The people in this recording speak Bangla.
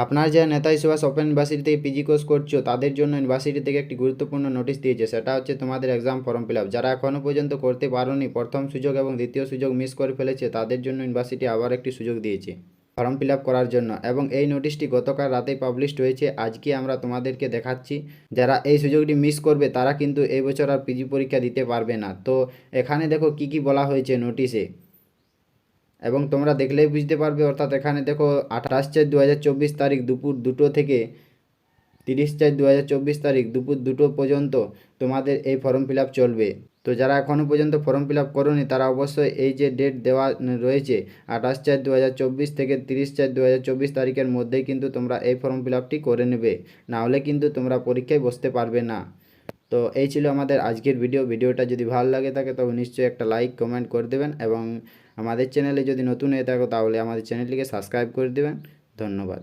আপনার যারা নেতাজি সুভাষ ওপেন ইউনিভার্সিটি থেকে পিজি কোর্স করছো তাদের জন্য ইউনিভার্সিটি থেকে একটি গুরুত্বপূর্ণ নোটিশ দিয়েছে। সেটা হচ্ছে তোমাদের এক্সাম ফর্ম ফিল আপ। যারা এখনও পর্যন্ত করতে পারোনি, প্রথম সুযোগ এবং দ্বিতীয় সুযোগ মিস করে ফেলেছে, তাদের জন্য ইউনিভার্সিটি আবার একটি সুযোগ দিয়েছে ফর্ম ফিল আপ করার জন্য। এবং এই নোটিশটি গতকাল রাতেই পাবলিশড হয়েছে। আজকে আমরা তোমাদেরকে দেখাচ্ছি। যারা এই সুযোগটি মিস করবে তারা কিন্তু এই বছর আর পিজি পরীক্ষা দিতে পারবে না। তো এখানে দেখো কি কি বলা হয়েছে নোটিশে, এবং তোমরা দেখলেই বুঝতে পারবে। অর্থাৎ এখানে দেখো 28/4/2024 তারিখ দুপুর 2টো থেকে 30/4/2024 তারিখ দুপুর 2টো পর্যন্ত তোমাদের এই ফর্ম ফিল আপ চলবে। তো যারা এখনও পর্যন্ত ফর্ম ফিল আপ করোনি তারা অবশ্যই এই যে ডেট দেওয়া রয়েছে 28/4/2024 থেকে 30/4/2024 তারিখের মধ্যেই কিন্তু তোমরা এই ফর্ম ফিল আপটি করে নেবে, না হলে কিন্তু তোমরা পরীক্ষায় বসতে পারবে না। তো এই ছিল আমাদের আজকের ভিডিওটা যদি ভালো লাগে থাকে তবে নিশ্চয়ই একটা লাইক কমেন্ট করে দেবেন, এবং আমাদের চ্যানেলে যদি নতুন হয়ে থাকো তাহলে আমাদের চ্যানেলটিকে সাবস্ক্রাইব করে দেবেন। ধন্যবাদ।